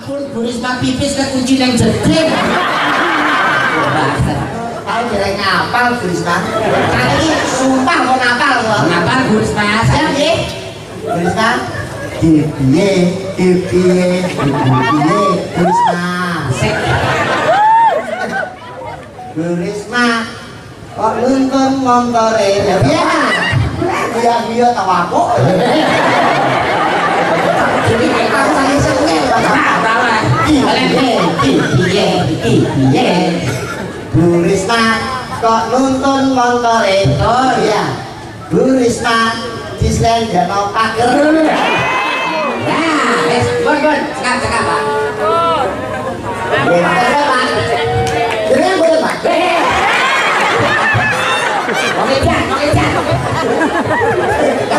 ampun, Bu Risma pipis kekunci nang jeding. Tahu kira ngapal Bu Risma. Kali sumpah mau ngapal kok. Ngapal Bu Risma? Saya nggih. Bu Risma. Piye Bu Risma. Bu Risma kok nuntun montore ya biar tawakuk. Jadi aku tadi seneng piye Bu Risma kok nuntun montore oh iya Bu Risma dislendano pager nah bon cekak Pak jadi boleh Pak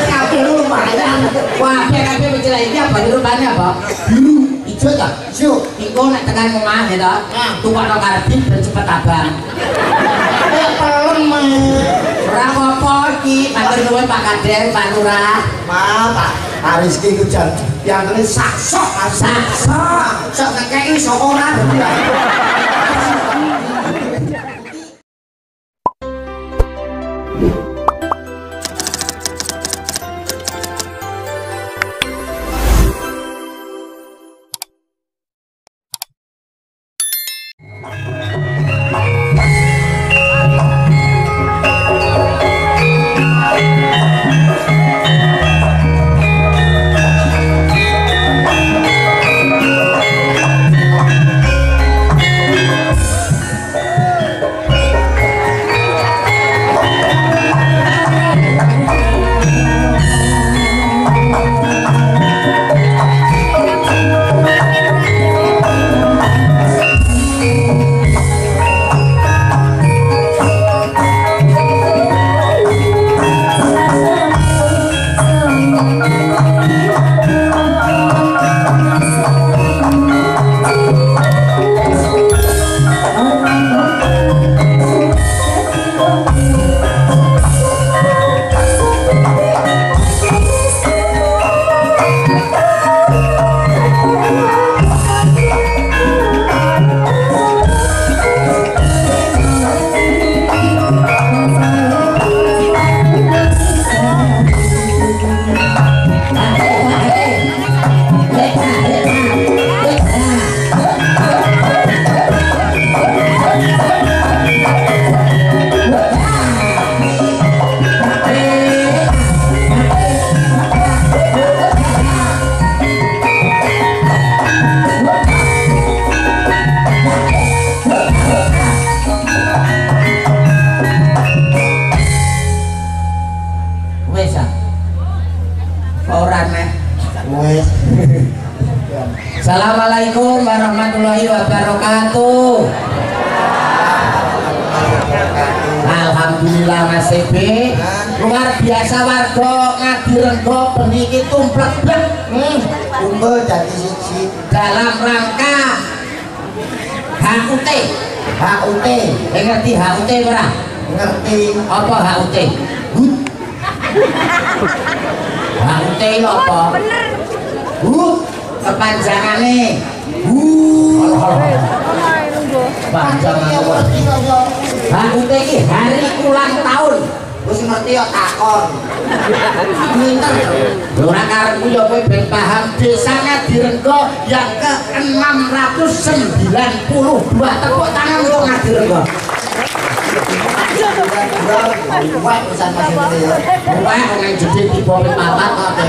Kafe lumayan. Wah, kafe bicara ini apa? Di rumahnya apa? Biru, hijau tak? Hijau. Iko nak tekan rumah ya tak? Tuan nak karbit dan cepat abang. Pelem. Berapa pagi? Matur nuwun Pak Kades, Pak Lurah. Maaf Pak, Rizky hujan. Yang ini saksok. Sok ngekei sok ora. Assalamualaikum warahmatullahi wabarakatuh. Alhamdulillah Mas Ebe luar biasa warga Ngadirenggo beniki tumplek-plek Kumpul dari siji dalam rangka HUT. Ngerti HUT ora? Ngerti Apa HUT? HUT itu apa? Kepanjangannya panjangan HUT ini hari ulang tahun. Wis ngerti yo takon. Pinter. Ora karepku yo kowe ben paham Desa Ngadirenggo yang ke-692. Tepuk tangan untuk Ngadirenggo. Wah, pesan Mas Edi ya. Wah, nang jedhe tiba ping 4 kabeh.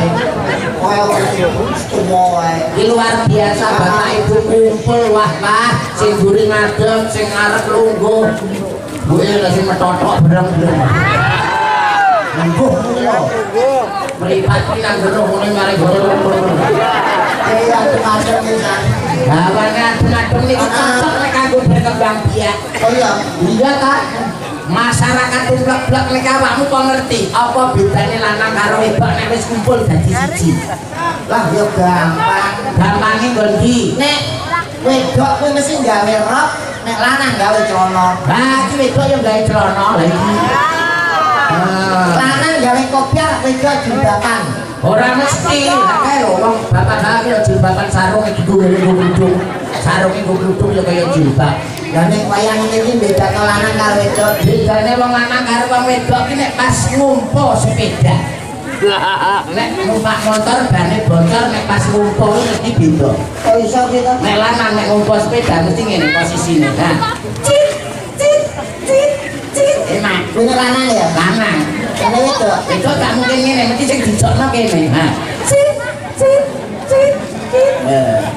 Iki luar biasa Bapak Ibu kumpul wah sing mburi ngadeg, sing arep lungguh. Buke lha sing metotok bereng-bereng. Lungguh lho. Mripat ki nang ngono ngene mari goro. Iya, macam iki. Bawane adem-adem niku cocok nek kanggo berkembang biak. Oh iya. Iya ta? Masyarakat tumplek-plek nek awakmu kok ngerti apa bedane lanang karo wedok nek wis kumpul dadi siji. Lah yo gampang. Gampange nggo ndi? Nek wedok kuwi mesti gawe rok, nek lanang gawe celana. Lah iki wedok yo gawe celana lha iki. Lanang gawe kopiah, wedok jubatan. Ora mesti, kae lho wong bapak iki jilbaban sarung iki gundung. Sarung iki gundung ya kaya jilbab. Lah nek wayang iki bedane lanang karo wedok. Bedane wong lanang karo wong wedok iki nek pas ngumpo sepeda. Nek numpak motor bane bocor nek pas ngumpo mesti beda. Kok iso gitu? Nek lanang nek ngumpo sepeda mesti ngene posisine. Nah. Emak, Punya lanang ya? lanang. Kene wedok. Wedok gak mungkin ngene, mesti sing dijokno kene. Nah.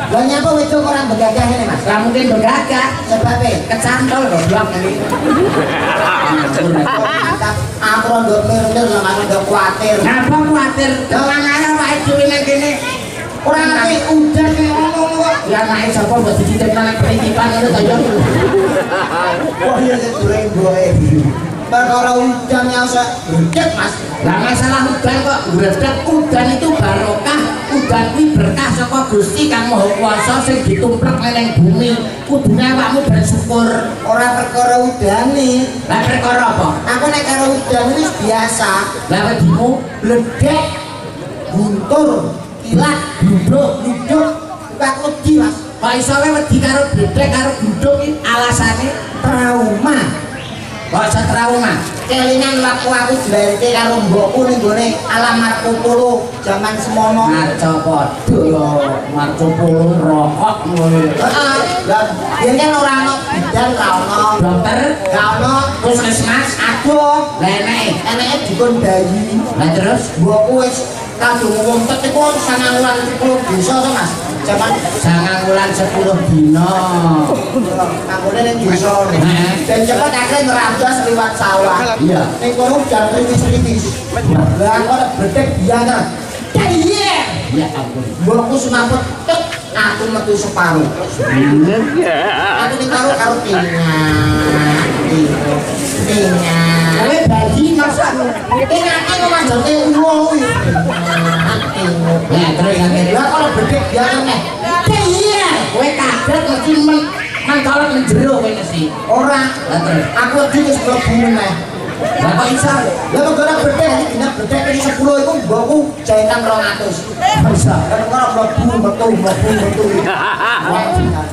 Lah nyapa wedok ora begagah ngene, Mas? Gak mungkin bergagah. Sebabe Kecantol goblok ini. aku rondo mir-mir lho aku ndok kuwatir. Ngapa kuwatir? Lanangane awake dhewe ning kene Ora ngerti udan kaya ngomong kok. ya anake sapa mbok dititipno nang penitipan ngono ta yo. Oh iya dureng boe. Perkara udan yang gede, Mas. Lah masalah udan kok gredeg udan itu barokah. Udan kuwi berkah saka Gusti Kang Maha Kuwasa sing ditumplek ning bumi. Kudune awakmu bersyukur. Ora perkara udane. Lah perkara apa? Aku nek karo udan wis biasa. Lah wedimu Bledek, guntur, kilat, gluduk, bukan wedi, Mas. kok iso wedi karo bledek karo guduk iki alasane Trauma. kok iso trauma. Kelingan waktu aku dilarike karo mbokku ning gone alam Marco Polo jaman semono. Ngaco padha yo Marco Polo rokok ngono. Heeh. Lah, yen kan ora ono bidan ra ono. Dokter Ra ono puskesmas adoh. lah Eneke dikon bayi. lah terus Mbokku wis kadung ngumpet iku 9 wulan 10 desa to, Mas. Jaman 9 wulan 10 dina. kanggone ning desa. Dan cepet akhirnya nerabas liwat sawah. Iya. Ning kono udan kritis-kritis. Lah aku nek bedek biasa. Kaye. Ya ampun. Mbokku semaput tek aku metu separuh. Aku ning karo tinggal. Kowe bayi masa Tingake kok manjote uwo kuwi. ya terus akhirnya Lah kalau bedek biasa nek. Kaye. kowe kaget mesti mencolot menjero kowe mesti. Ora. Lah terus Aku wedi wis mlebu meneh. lah kok iso? Lah kok ora bedek iki dina bedek iki 10 iku mbokku jahitan 200. Bisa. Kan ora mlebu metu.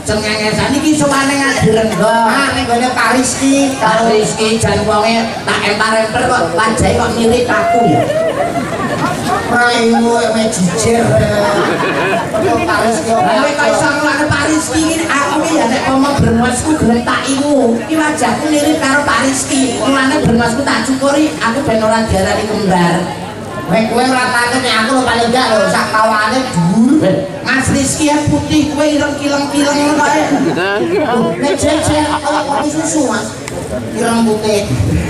Cengengesan iki sowane ngadirenggo. Ah ning gone Paris ki Karo Rizky jan wonge tak empar-emper kok wajahe kok mirip aku ya. praimu me jijir. Paris ki Lah kowe kok iso nglakone Pak Rizky iki aku ki ya nek ngomong bermasku gelem tak ingu. Iki wajahku mirip karo Pak Rizky. Mulane bermasku tak cukuri aku ben ora diarani kembar. Nek kowe ora takut nek aku lho paling gak lho sak kawane dhuwur. Mas Rizky ya putih kowe ireng kileng-kileng ngono kae. Nek jejer awak kopi susu Mas. Ireng putih.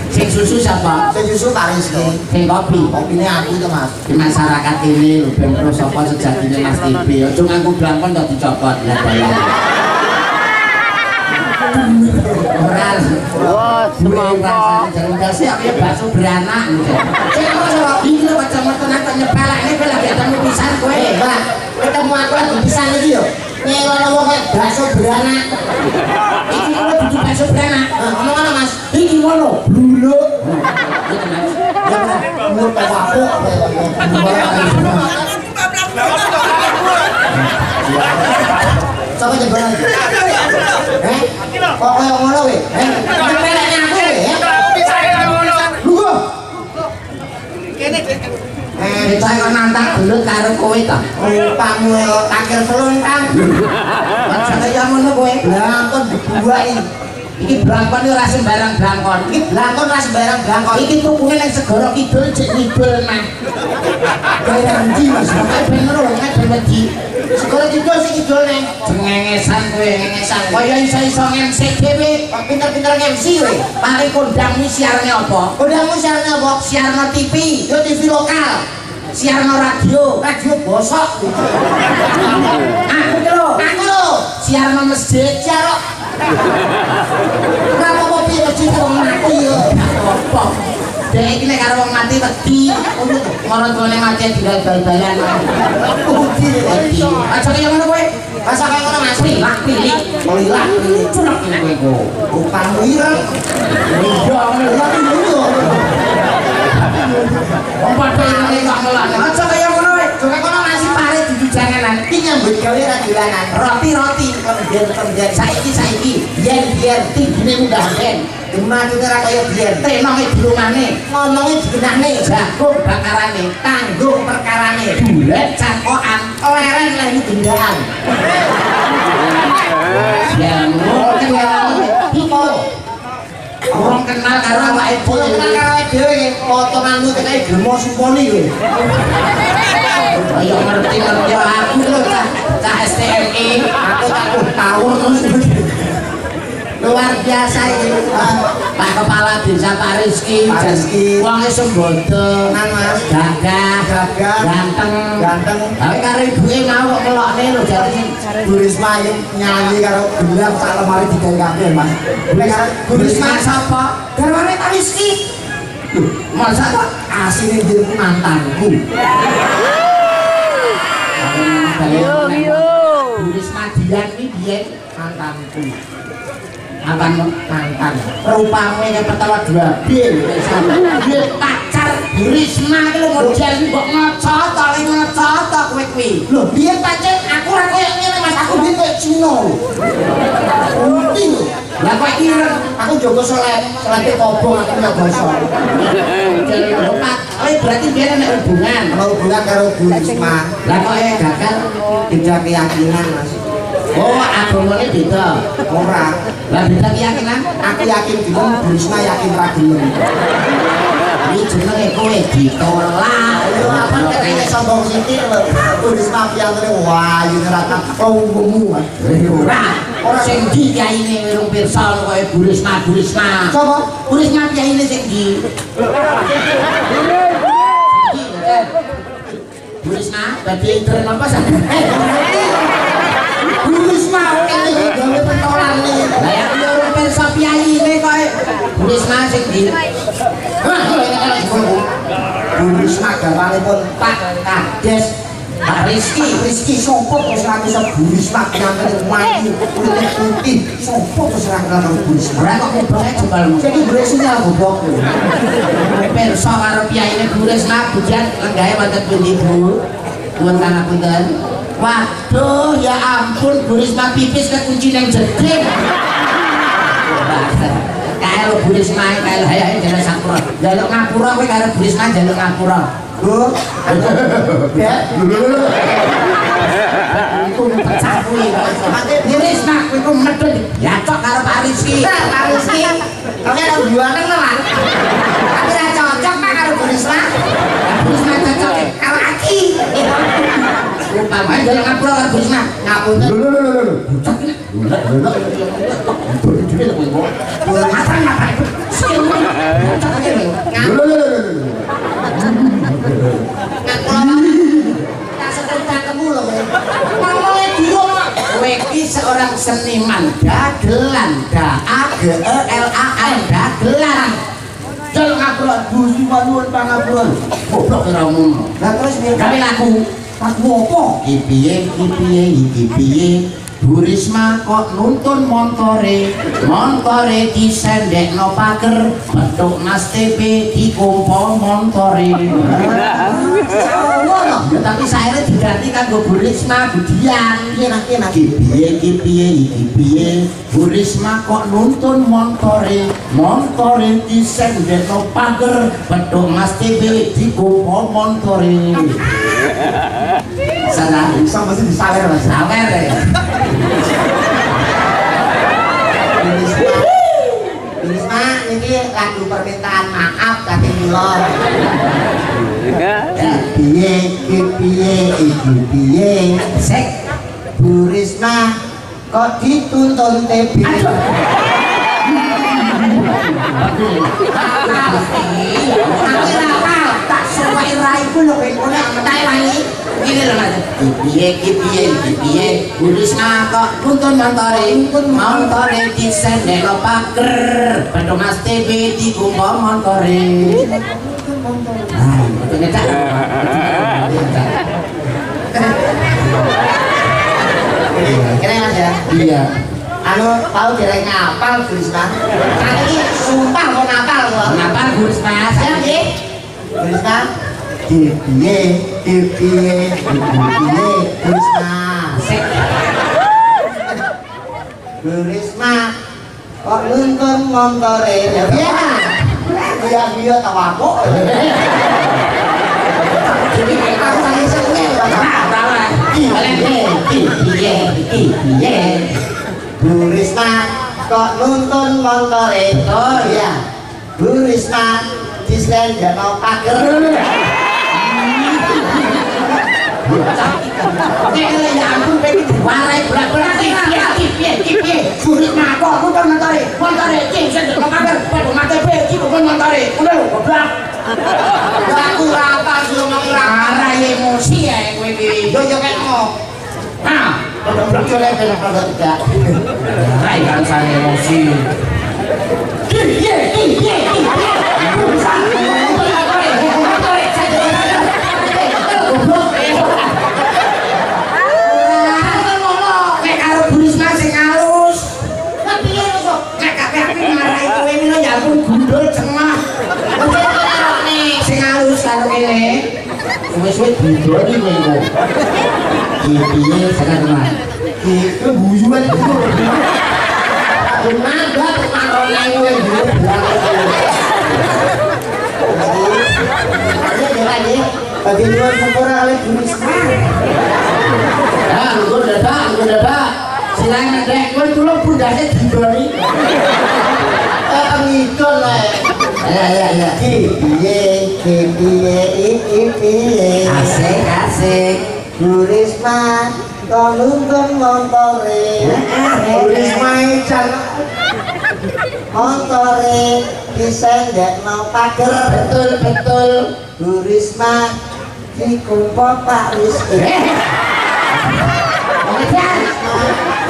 Sing susu siapa? Sing susu Paris ki. Sing kopi. Kopine aku itu Mas. Di masyarakat ini lho ben terus sapa sejatine Mas TV. Aja nganggo blangkon kok dicopot lah bayar. Ora. Wah, semangka. Jangan sih aku ya bakso beranak gitu. Saya mau coba ini lho kacamata nak nyepelek ini kowe lagi ketemu pisan kowe. Mbak, ketemu aku lagi pisan iki yo. Nyelono wong bakso beranak. Iki kowe dudu bakso beranak. Ngomong ana Mas. Iki ngono. Bluluk. Gitu Mas. Ya kan, bluluk kapok. Coba coba. Kok koyo ngono kowe? Nyepelekne aku kowe ya. Lho. Saya kok nantang gelut karo kowe ta. Rupamu takir selontang. Maksudnya ya ngono kowe. Blangkon dibuai. Iki blangkon ora sembarang blangkon. Iki blangkon ra sembarang blangkon. Iki tukune ning segara kidul cek ngidul meh. Daerah endi Mas? Kae bener lho nek ben wedi. Sekolah kidul sing kidulne. Cengengesan kowe ngengesan. Kaya iso-iso MC dhewe. Kok pinter-pinter MC kowe. Paling kondang siarane apa? Kodangmu siarane apa? Siarno TV, Yo TV lokal. siarno radio. Radio bosok. Aku ki lho, Aku lho. siarno masjid. Jarok. Ora apa-apa piye mesti wong mati yo. Apa? Dek iki nek karo wong mati wedi. Marang tuane mati digal-bal-balan. Wedi. Aja kaya ngono kowe. Masa kaya ngono Mas? Pilih. Melilah. Curang kowe ku. Rupamu ireng. Iya, Ya iya. wong padha ngene kok ngelak. Aja kaya ngono Coba kono nasi pare dudu janganan. Iki nyambut gawe ra dolanan. Roti kemudian saiki yen tingine munggah ben. Demane ora kaya biyen. Tenonge dilungane, Ngomonge digenahne. jagung bakarane, Tanggung perkarane. bulet cangkokan, Leren lagi gendaan. yang kenal iku. Orang kenal karo awake Kowe dhewe. kenal karo dhewe iki potonganmu kaya gremo suponi kowe. Ayo ngerti aku lho cah STMI, Aku tak tawur terus. luar biasa ini. Pak Kepala Desa Pak Rizky, Pak Rizky. wonge sembodo, Tenan Mas. gagah, Gagah. ganteng. Tapi karo ibuke mau kok kelokne lho jare Bu Risma yang nyanyi karo gelap sak lemari digawe kabeh Mas. Bu Risma sapa? Garwane Pak Rizky. Masa kok Asine jeneng mantanku. Bu Risma Dian iki biyen mantanku. Mantan. Rupamu yang pertama 2B. Dia pacar Bu Risma iki lho model mbok ngocot kowe kuwi. Lho, biyen pancen aku ora koyo ngene Mas, aku biyen koyo Cina. Ngerti lho. Lah kok ireng Aku jogo selete kobong aku ya basa. Oh berarti dia ada hubungan. Ana hubungan karo Bu Risma. Lah kok gagal? Beda keyakinan Mas. Oh agamane beda. Ora. Lah beda keyakinan. Aku yakin gelem, Bu Risma yakin ra gelem. Ini jenenge kowe ditolak. Ayo apa kene sombong sithik lho. Bu Risma piyantune wah yen ora tak promomu. Ora sing ndi kyaine wirung pirsa koyo Bu Risma. Sopo? Bu Risma kyaine sing ndi? Bu Risma badhe tren apa sampe? Bu Risma kene gawe pentolan iki. Lah ya wirung pirsa kyaine koyo Bu Risma sing ndi? Bu Risma gawanipun Pak Kades Pak Rizky sopo terus ra iso Bu Risma piyantune mati kulit putih sopo terus ra kenal Bu Risma. Ora kok kubuke jembalmu. Saiki Bu Risma goblok. Pirsa karo piyaine Bu Risma bujan lenggahe wonten pundi Bu? Nuwun pangapunten. Waduh, ya ampun Bu Risma pipis kekunci nang jeding. Karo Bu Risma karo hayahe jalan Sapura. Jaluk ngapura kowe karo Bu Risma jaluk ngapura. Bu. Ya. Iku pecah kuwi. Bu Risma kowe ku medhot yacok karo Pak Rizky. Pak Rizky. Oke, ada buangan lah. Tapi ra cocok Pak karo Bu Risma. Bu Risma cocok Karo Aki. umpamane jaluk ngapura karo Bu Risma. Ngapunten. Kowe iki seorang seniman dagelan, dagelan, dagelan. Jaluk ngapura Gusti nuwun pangapunten. Goblok ora ngono. Lah terus Gawe laku. aku apa? Iki piye Bu Risma kok nuntun montore disendekno pager bentuk Mas TP dikumpo montore. Ya tapi saire diganti kanggo Bu Risma Budian. Iki piye Bu Risma kok nuntun montore disendekno pager bentuk Mas TP dikumpo montore. Salah Bisa mesti disawer Mas. sawer ya. Risma ini lagu permintaan maaf kate mula. Piye Sek Bu Risma kok dituntun TB. tak suwai raiku lho kowe tak wangi. Ini lho Mas. Piye Bu Risma kok nuntun montore disendekno pager bentuk Mas TB dikumpo montore. Ngecak. Kira Mas ya? Iya. Anu tahu dereng ngapal Bu Risma. Kali ini sumpah kok ngapal kok. Kenapa Bu Risma? Ya nggih. Bu Risma Piye Bu Risma kok nuntun montore ya biar tawako jadi kita sangi sengel piye Bu Risma kok nuntun montore oh ya Bu Risma dislendano pager Nek ya ampun pengen diwarai bolak-balik piye Bu Risma kok nuntun montore cing sendok pager padha mate piye iki kok montore ngono lho goblok aku rata yo ngira emosi ya kowe iki yo kene nah goblok lek kena tidak rai kan san emosi piye wis didoni kowe kok. Piye sekarang. Iki guyuan itu. Aku nambah marone kowe lagi. Bagi luar sempurna oleh Buris. Ah, nggo dadak. Silang nek kowe tulung pundake didoni. Ngidol ae. Ya. Piye. Asik. Bu Risma, kok nuntun montore. Bu Risma jan montore disendekno pager. Betul. Bu Risma dikumpul Pak Rizky.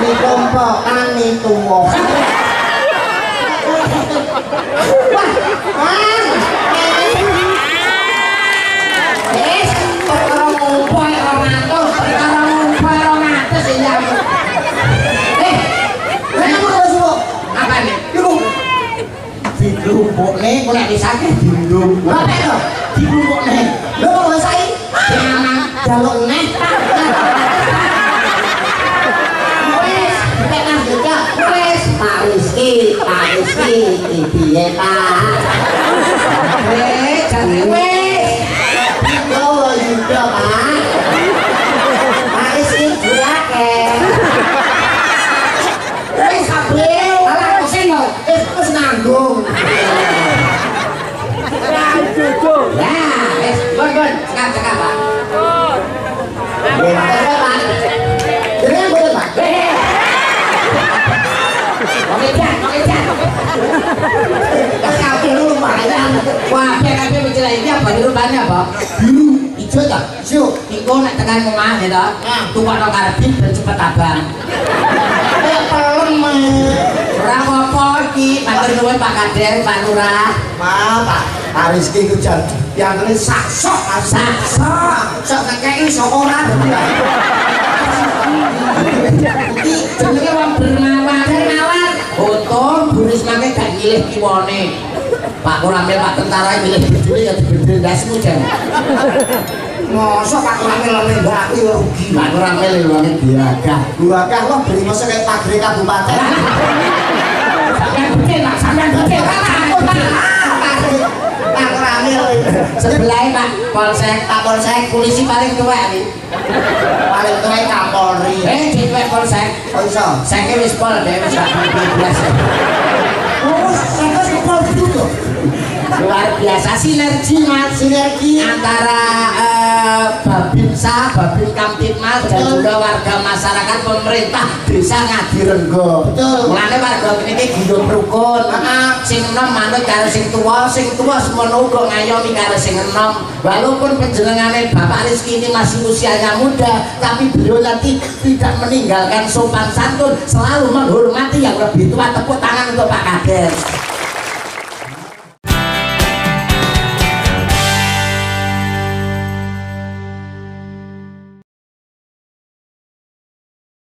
Dikumpul kami tuwa. Dilumpukne kok nek disake dilumpuk. Apa to? Dilumpukne. Lho kok saiki? Jaluk neh. Wes, Pak Rizky, piye Pak? Jane wes. Oh, iya Pak. Pak Rizky jurake. Wes kabeh, ala kosen lho. Wis nanggung. Nah, wes bon, cekak Pak. Pak. Jadi boleh Pak. Wah, kabeh bicara iki apa rupane apa? Biru, ijo ta? Ijo. Iku nek tekan omah ya to. Tukokno karbit ben cepet abang. Pelem. Ora apa-apa iki, matur nuwun Pak Kades, Pak Lurah. Pak Rizky ku jan piantune saksok. Sok ngekeki sok ora. Iki jenenge wong bermawar. Untung Bu Risma gak milih kiwane. Pak Kuramil, Pak Tentara milih bojone ya dibedel ndasmu jan. Mosok Pak Kuramil nembak aku ya rugi. Pak Kuramil luwange diagah. Diagah kok beri mosok kaya pagre kabupaten. Sampeyan becik aku Pak Kuramil. Sebelah Pak Polsek polisi paling tuwek iki. Paling tuwek Kapolri. Dituwek Polsek. Oh iso. Seke wis pol dhewe wis 12. Oh, seke wis pol itu. Luar biasa sinergi antara Babinsa, Babin Kamtipmas dan juga warga masyarakat pemerintah desa Ngadirenggo. Mulane warga kene iki gendong rukun. Sing enom manut karo sing tuwa semono uga ngayomi karo sing enom. Walaupun panjenengane Bapak Rizky ini masih usianya muda, tapi beliau nanti tidak meninggalkan sopan santun, selalu menghormati yang lebih tua. Tepuk tangan untuk Pak Kades.